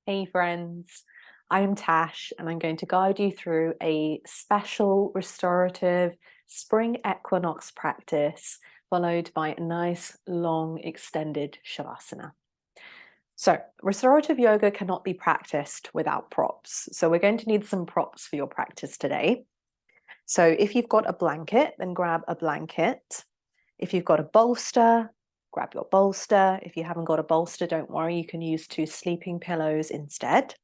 Hey friends, I am Tash and I'm going to guide you through a special restorative spring equinox practice followed by a nice long extended shavasana. So restorative yoga cannot be practiced without props. So we're going to need some props for your practice today. So if you've got a blanket, then grab a blanket. If you've got a bolster, grab your bolster. If you haven't got a bolster, don't worry, you can use 2 sleeping pillows instead.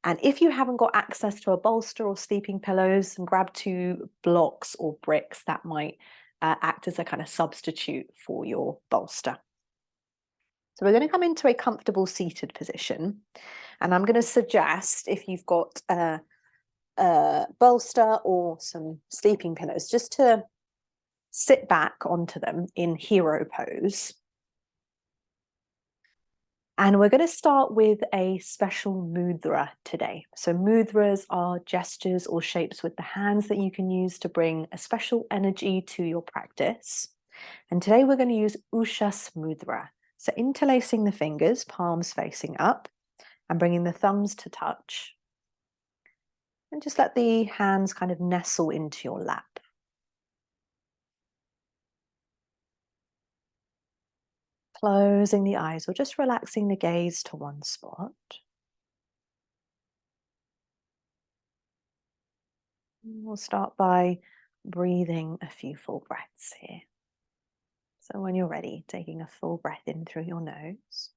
And if you haven't got access to a bolster or sleeping pillows, then grab 2 blocks or bricks that might act as a kind of substitute for your bolster. So we're going to come into a comfortable seated position. And I'm going to suggest, if you've got a bolster or some sleeping pillows, just to sit back onto them in hero pose. And we're going to start with a special mudra today. So mudras are gestures or shapes with the hands that you can use to bring a special energy to your practice. And today we're going to use Ushas mudra. So interlacing the fingers, palms facing up, and bringing the thumbs to touch. And just let the hands kind of nestle into your lap. Closing the eyes or just relaxing the gaze to one spot. We'll start by breathing a few full breaths here. So when you're ready, taking a full breath in through your nose.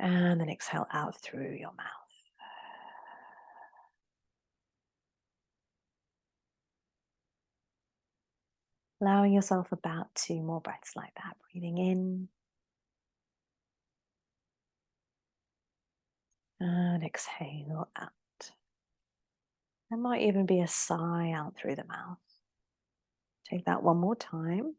And then exhale out through your mouth. Allowing yourself about 2 more breaths like that. Breathing in. And exhale out. There might even be a sigh out through the mouth. Take that one more time.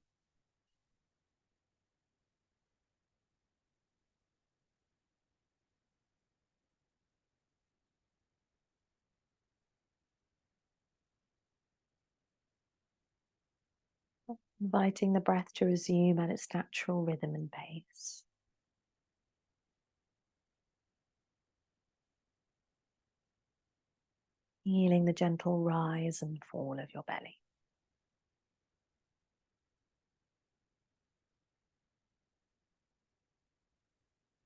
Inviting the breath to resume at its natural rhythm and pace. Feeling the gentle rise and fall of your belly.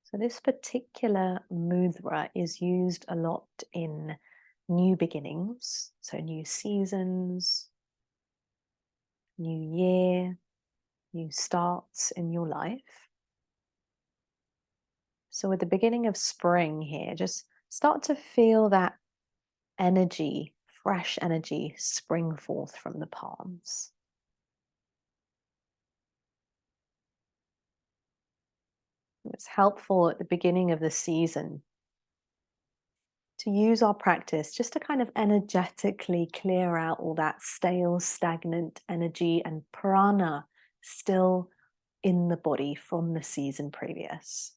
So this particular mudra is used a lot in new beginnings, so new seasons, new year, new starts in your life. So at the beginning of spring here, just start to feel that energy, fresh energy, spring forth from the palms. It's helpful at the beginning of the season to use our practice just to kind of energetically clear out all that stale, stagnant energy and prana still in the body from the season previous.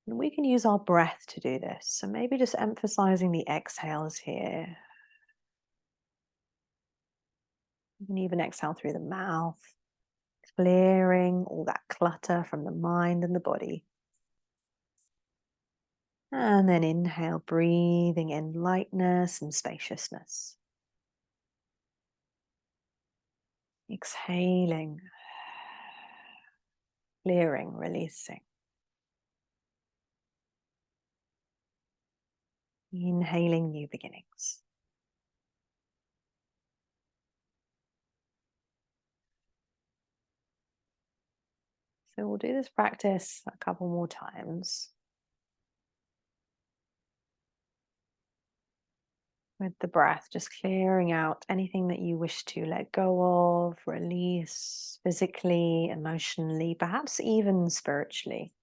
And we can use our breath to do this. So maybe just emphasizing the exhales here. You can even exhale through the mouth, clearing all that clutter from the mind and the body. And then inhale, breathing in lightness and spaciousness. Exhaling, clearing, releasing. Inhaling new beginnings. So we'll do this practice a couple more times. With the breath, just clearing out anything that you wish to let go of, release physically, emotionally, perhaps even spiritually.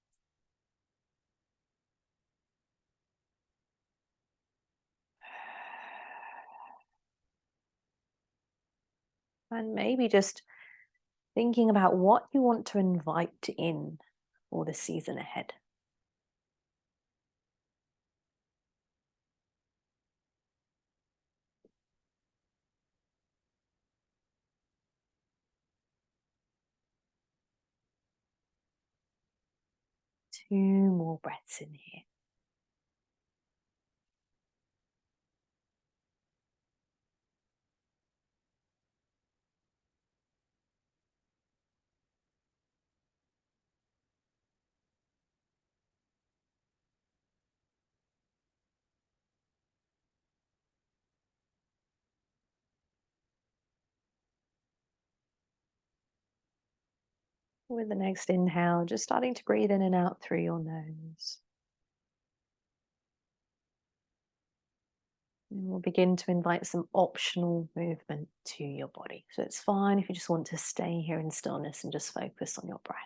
And maybe just thinking about what you want to invite in for the season ahead. 2 more breaths in here. With the next inhale, just starting to breathe in and out through your nose. And we'll begin to invite some optional movement to your body. So it's fine if you just want to stay here in stillness and just focus on your breath.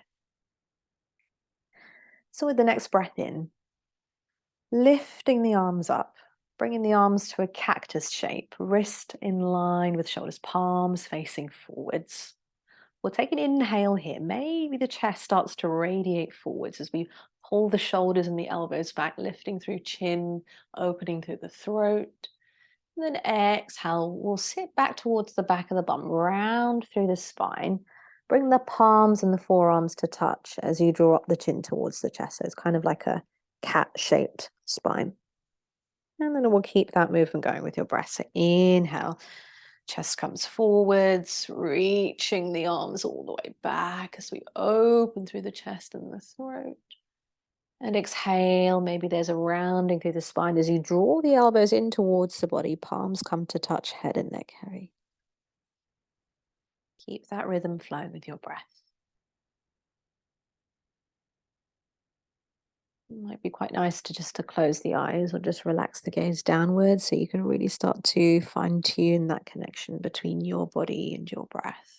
So with the next breath in, lifting the arms up, bringing the arms to a cactus shape, wrist in line with shoulders, palms facing forwards. We'll take an inhale here. Maybe the chest starts to radiate forwards as we pull the shoulders and the elbows back, lifting through chin, opening through the throat. And then exhale, we'll sit back towards the back of the bum, round through the spine. Bring the palms and the forearms to touch as you draw up the chin towards the chest. So it's kind of like a cat-shaped spine. And then we'll keep that movement going with your breath. So inhale, chest comes forwards, reaching the arms all the way back as we open through the chest and the throat. And exhale, maybe there's a rounding through the spine as you draw the elbows in towards the body, palms come to touch head and neck area. Keep that rhythm flowing with your breath. It might be quite nice to close the eyes or just relax the gaze downwards so you can really start to fine tune that connection between your body and your breath.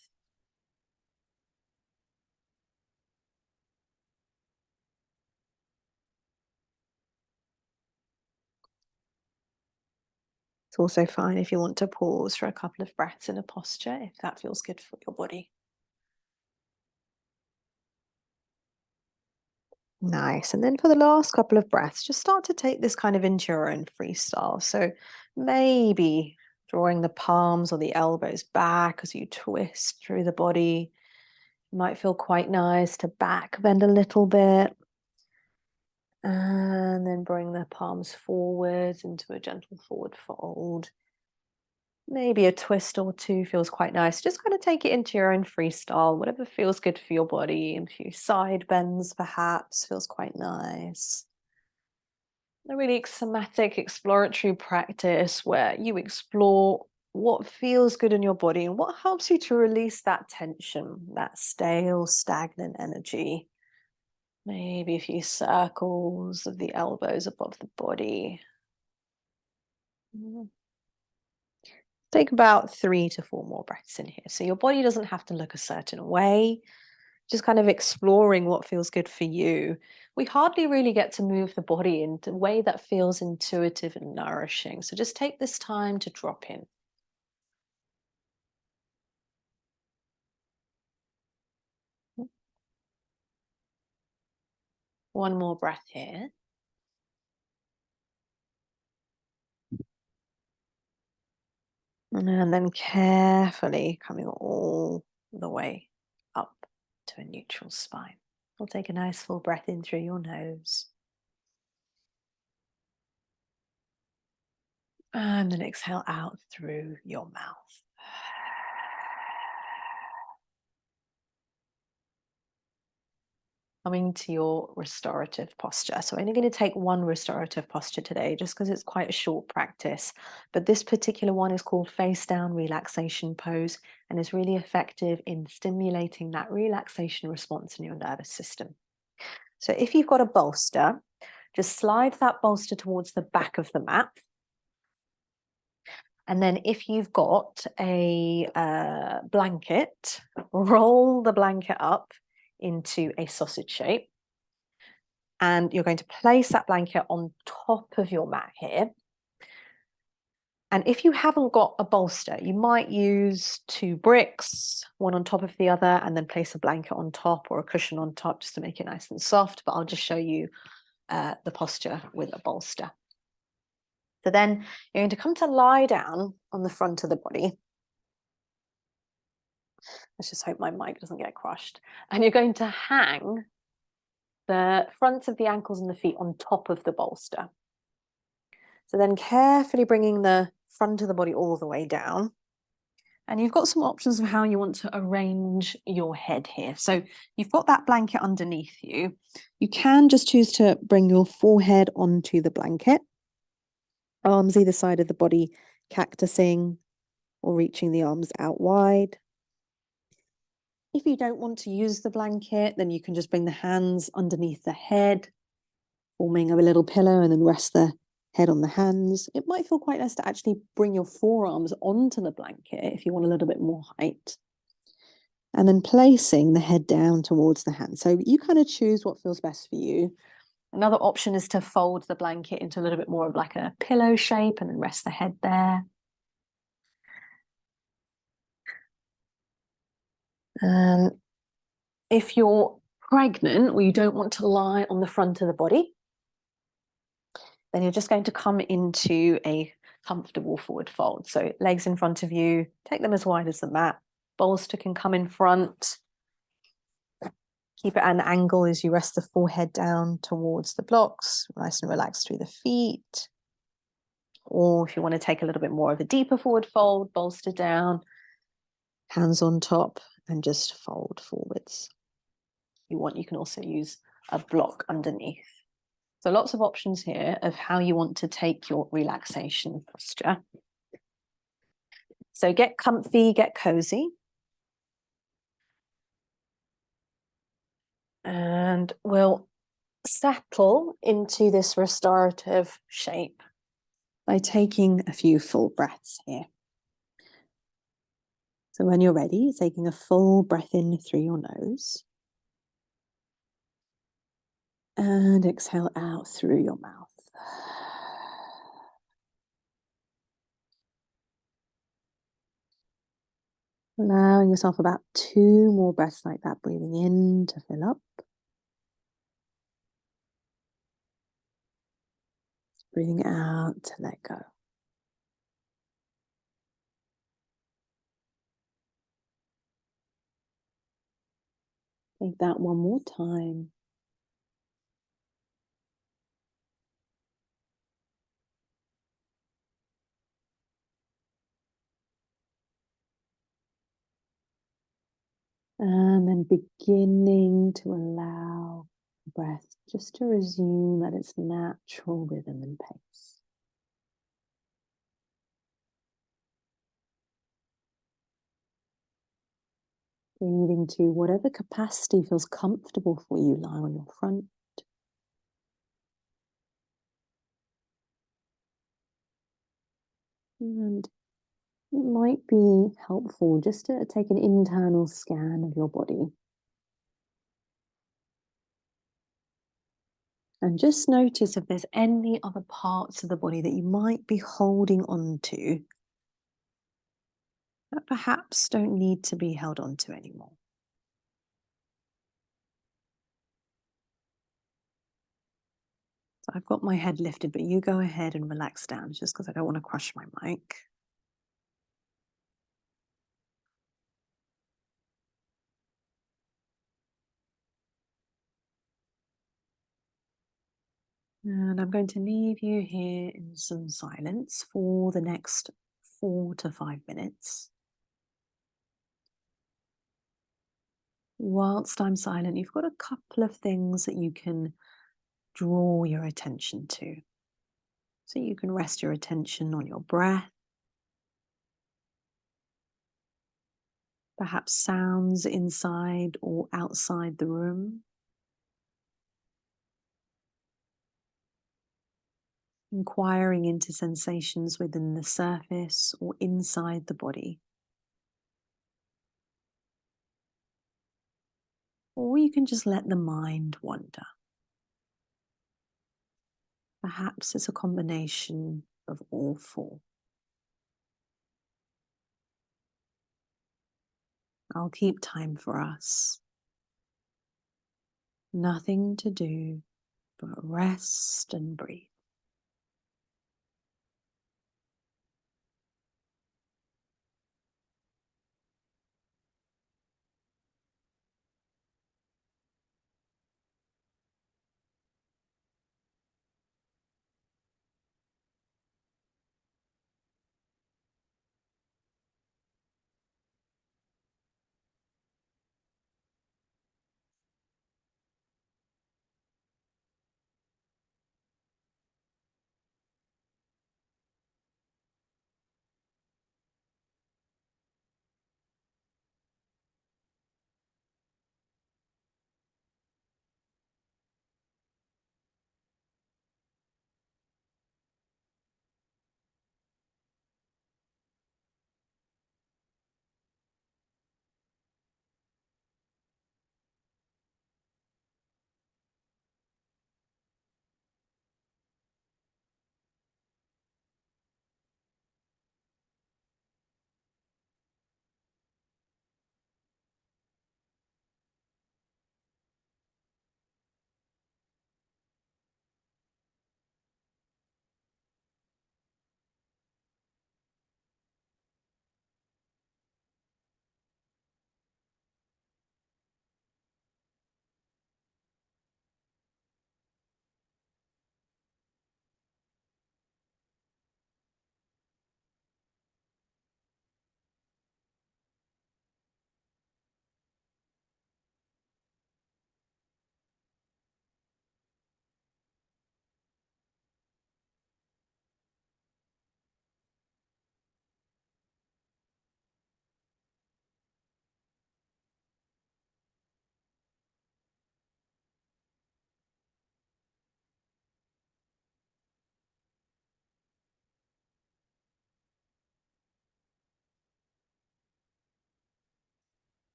It's also fine if you want to pause for a couple of breaths in a posture, if that feels good for your body. Nice. And then for the last couple of breaths, just start to take this kind of into your own freestyle. So maybe drawing the palms or the elbows back as you twist through the body. It might feel quite nice to back bend a little bit. And then bring the palms forwards into a gentle forward fold. Maybe a twist or two feels quite nice. Just kind of take it into your own freestyle, whatever feels good for your body. A few side bends perhaps feels quite nice. A really somatic exploratory practice where you explore what feels good in your body and what helps you to release that tension, that stale, stagnant energy. Maybe a few circles of the elbows above the body. Take about 3 to 4 more breaths in here. So your body doesn't have to look a certain way, just kind of exploring what feels good for you. We hardly really get to move the body in a way that feels intuitive and nourishing. So just take this time to drop in. One more breath here. And then carefully coming all the way up to a neutral spine. We'll take a nice full breath in through your nose. And then exhale out through your mouth. Coming to your restorative posture. So I'm only going to take one restorative posture today, just because it's quite a short practice. But this particular one is called face down relaxation pose and is really effective in stimulating that relaxation response in your nervous system. So if you've got a bolster, just slide that bolster towards the back of the mat. And then if you've got a blanket, roll the blanket up into a sausage shape. And you're going to place that blanket on top of your mat here. And if you haven't got a bolster, you might use 2 bricks, one on top of the other, and then place a blanket on top or a cushion on top just to make it nice and soft. But I'll just show you the posture with a bolster. So then you're going to come to lie down on the front of the body. Let's just hope my mic doesn't get crushed. And you're going to hang the front of the ankles and the feet on top of the bolster. So then carefully bringing the front of the body all the way down. And you've got some options of how you want to arrange your head here. So you've got that blanket underneath you. You can just choose to bring your forehead onto the blanket. Arms either side of the body, cactusing or reaching the arms out wide. If you don't want to use the blanket, then you can just bring the hands underneath the head, forming a little pillow, and then rest the head on the hands. It might feel quite nice to actually bring your forearms onto the blanket if you want a little bit more height. And then placing the head down towards the hands. So you kind of choose what feels best for you. Another option is to fold the blanket into a little bit more of like a pillow shape and then rest the head there. And if you're pregnant or you don't want to lie on the front of the body, then you're just going to come into a comfortable forward fold. So legs in front of you, take them as wide as the mat. Bolster can come in front. Keep it at an angle as you rest the forehead down towards the blocks, nice and relaxed through the feet. Or if you want to take a little bit more of a deeper forward fold, bolster down, hands on top, and just fold forwards. If you want, you can also use a block underneath. So lots of options here of how you want to take your relaxation posture. So get comfy, get cozy. And we'll settle into this restorative shape by taking a few full breaths here. So when you're ready, taking a full breath in through your nose. And exhale out through your mouth. Allowing yourself about 2 more breaths like that, breathing in to fill up. Breathing out to let go. Take that one more time. And then beginning to allow the breath just to resume at its natural rhythm and pace. Breathing to whatever capacity feels comfortable for you, lying on your front. And it might be helpful just to take an internal scan of your body. And just notice if there's any other parts of the body that you might be holding on to that perhaps don't need to be held on to anymore. So I've got my head lifted, but you go ahead and relax down just because I don't want to crush my mic. And I'm going to leave you here in some silence for the next 4 to 5 minutes. Whilst I'm silent, you've got a couple of things that you can draw your attention to. So you can rest your attention on your breath, perhaps sounds inside or outside the room. Inquiring into sensations within the surface or inside the body. Or you can just let the mind wander. Perhaps it's a combination of all 4. I'll keep time for us. Nothing to do but rest and breathe.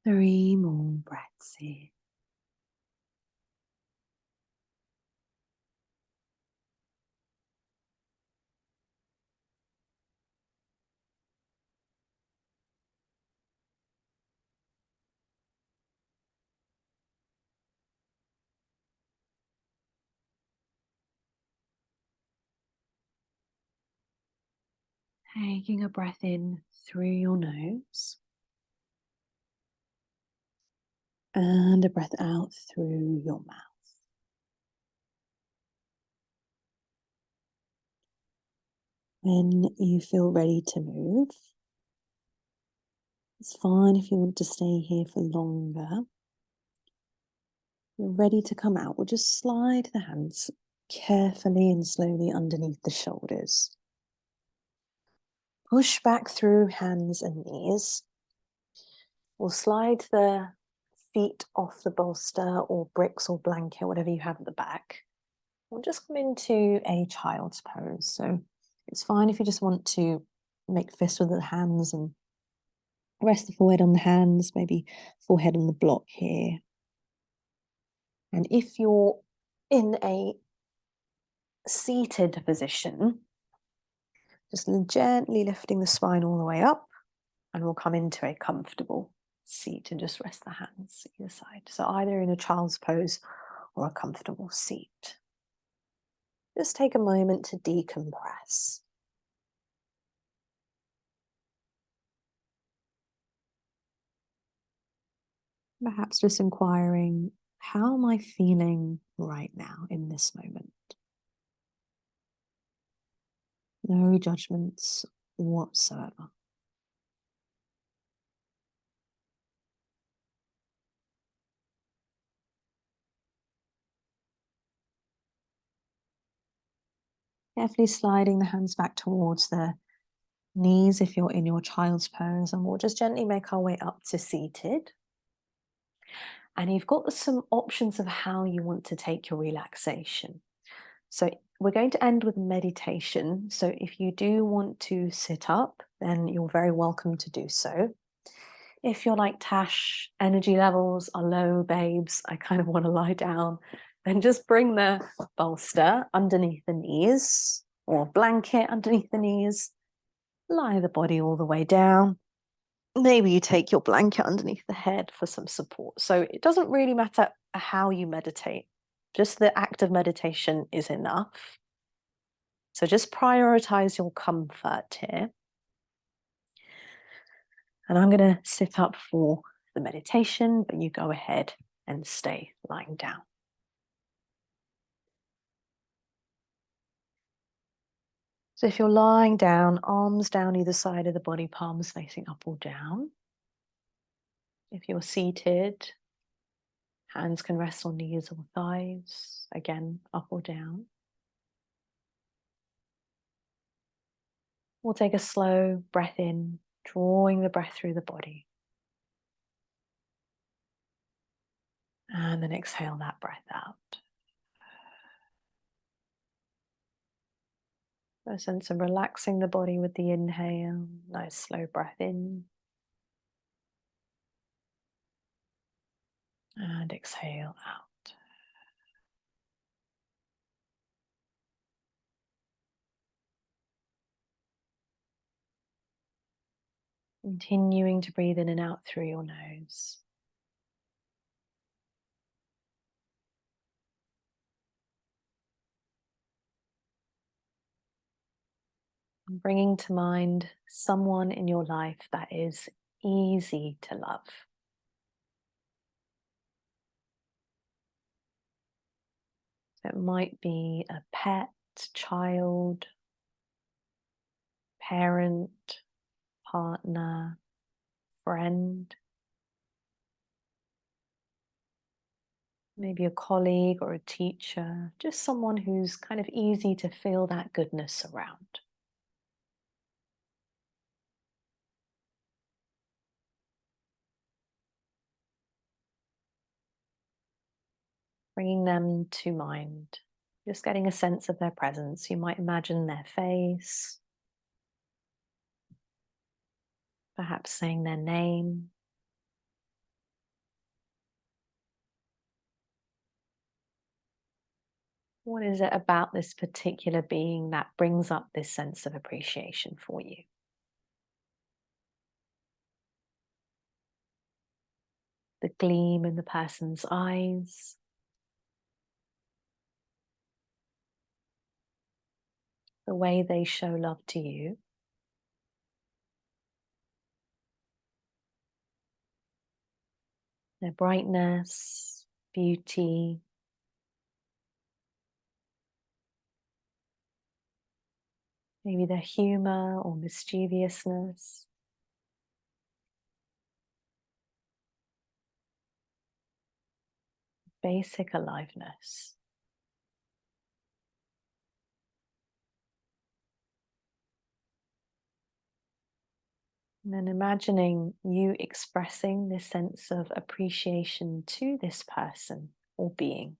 3 more breaths here. Taking a breath in through your nose and a breath out through your mouth. When you feel ready to move, it's fine if you want to stay here for longer. You're ready to come out, we'll just slide the hands carefully and slowly underneath the shoulders. Push back through hands and knees. We'll slide the feet off the bolster or bricks or blanket, whatever you have at the back. We'll just come into a child's pose. So it's fine if you just want to make fists with the hands and rest the forehead on the hands, maybe forehead on the block here. And if you're in a seated position, just gently lifting the spine all the way up, and we'll come into a comfortable seat and just rest the hands either side. So either in a child's pose or a comfortable seat. Just take a moment to decompress. Perhaps just inquiring, how am I feeling right now in this moment? No judgments whatsoever. Carefully sliding the hands back towards the knees if you're in your child's pose, and we'll just gently make our way up to seated. And you've got some options of how you want to take your relaxation. So we're going to end with meditation. So if you do want to sit up, then you're very welcome to do so. If you're like, Tash, energy levels are low, babes, I kind of want to lie down, then just bring the bolster underneath the knees or blanket underneath the knees. Lie the body all the way down. Maybe you take your blanket underneath the head for some support. So it doesn't really matter how you meditate. Just the act of meditation is enough. So just prioritize your comfort here. And I'm going to sit up for the meditation, but you go ahead and stay lying down. So if you're lying down, arms down either side of the body, palms facing up or down. If you're seated, hands can rest on knees or thighs, again, up or down. We'll take a slow breath in, drawing the breath through the body. And then exhale that breath out. A sense of relaxing the body with the inhale. Nice slow breath in. And exhale out. Continuing to breathe in and out through your nose. And bringing to mind someone in your life that is easy to love. It might be a pet, child, parent, partner, friend, maybe a colleague or a teacher, just someone who's kind of easy to feel that goodness around. Bringing them to mind, just getting a sense of their presence. You might imagine their face, perhaps saying their name. What is it about this particular being that brings up this sense of appreciation for you? The gleam in the person's eyes, the way they show love to you, their brightness, beauty, maybe their humor or mischievousness, basic aliveness. And then imagining you expressing this sense of appreciation to this person or being,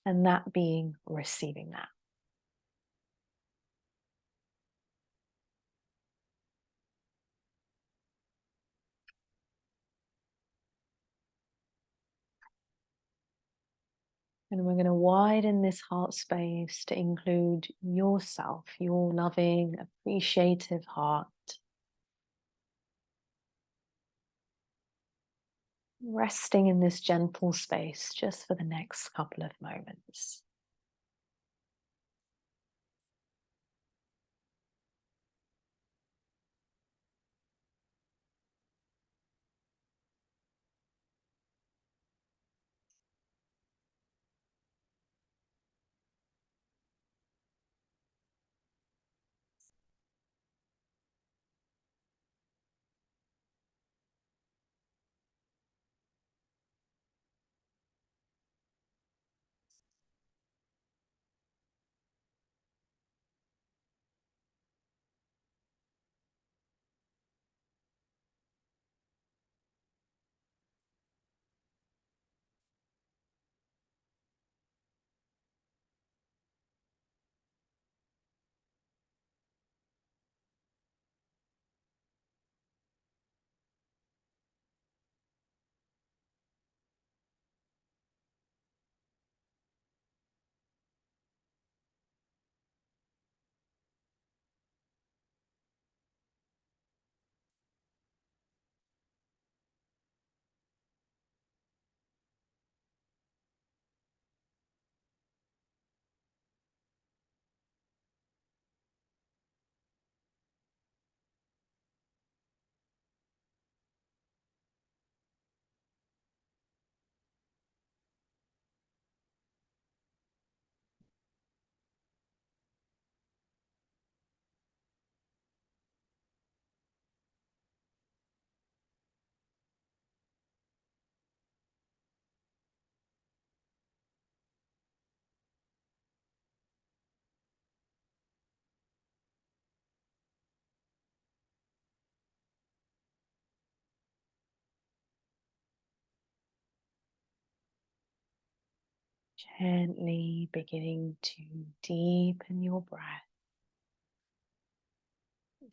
and that being receiving that. And we're going to widen this heart space to include yourself, your loving, appreciative heart, resting in this gentle space just for the next couple of moments. Gently beginning to deepen your breath,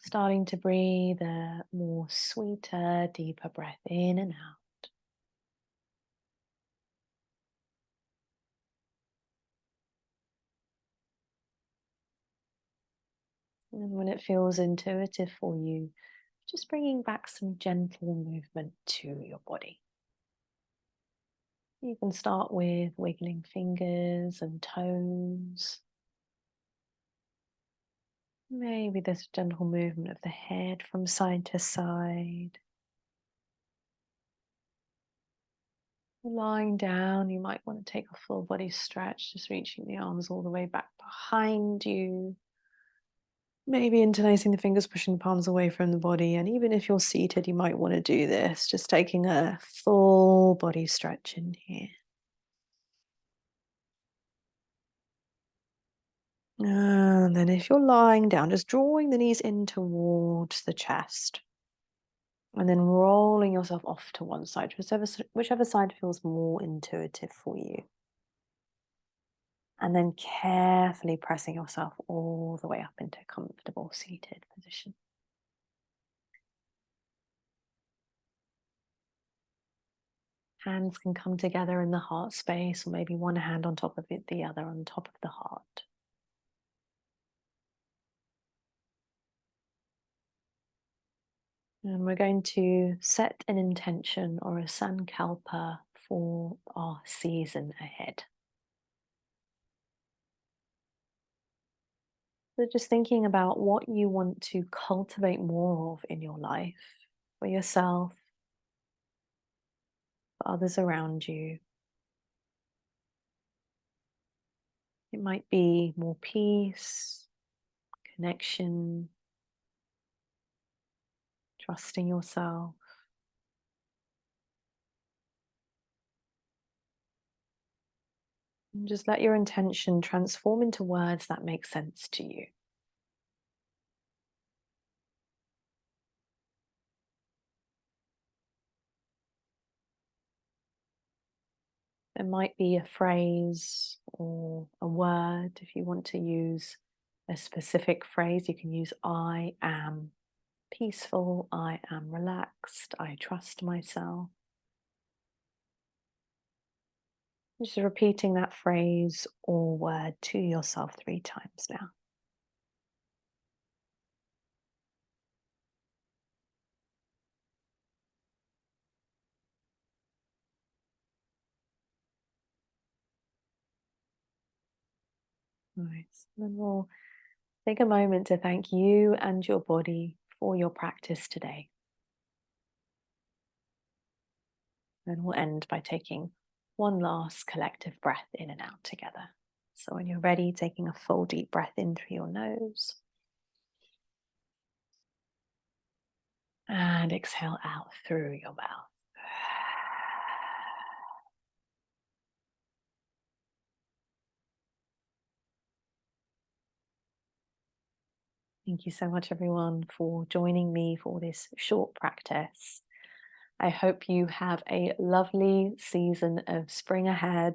starting to breathe a more sweeter, deeper breath in and out. And when it feels intuitive for you, just bringing back some gentle movement to your body. You can start with wiggling fingers and toes. Maybe there's a gentle movement of the head from side to side. Lying down, you might want to take a full body stretch, just reaching the arms all the way back behind you. Maybe interlacing the fingers, pushing the palms away from the body. And even if you're seated, you might want to do this, just taking a full body stretch in here. And then if you're lying down, just drawing the knees in towards the chest. And then rolling yourself off to one side, whichever side feels more intuitive for you. And then carefully pressing yourself all the way up into a comfortable seated position. Hands can come together in the heart space, or maybe one hand on top of it, the other on top of the heart. And we're going to set an intention or a sankalpa for our season ahead. So just thinking about what you want to cultivate more of in your life, for yourself, for others around you. It might be more peace, connection, trusting yourself. And just let your intention transform into words that make sense to you. There might be a phrase or a word. If you want to use a specific phrase, you can use I am peaceful, I am relaxed, I trust myself. Just repeating that phrase or word to yourself 3 times now. Nice. Then we'll take a moment to thank you and your body for your practice today. And we'll end by taking one last collective breath in and out together. So when you're ready, taking a full deep breath in through your nose. And exhale out through your mouth. Thank you so much, everyone, for joining me for this short practice. I hope you have a lovely season of spring ahead.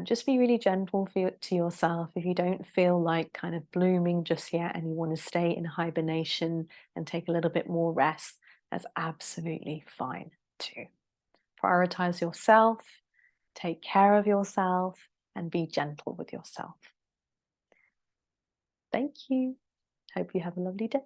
Just be really gentle to yourself. If you don't feel like kind of blooming just yet and you want to stay in hibernation and take a little bit more rest, that's absolutely fine too. Prioritize yourself, take care of yourself, and be gentle with yourself. Thank you. Hope you have a lovely day.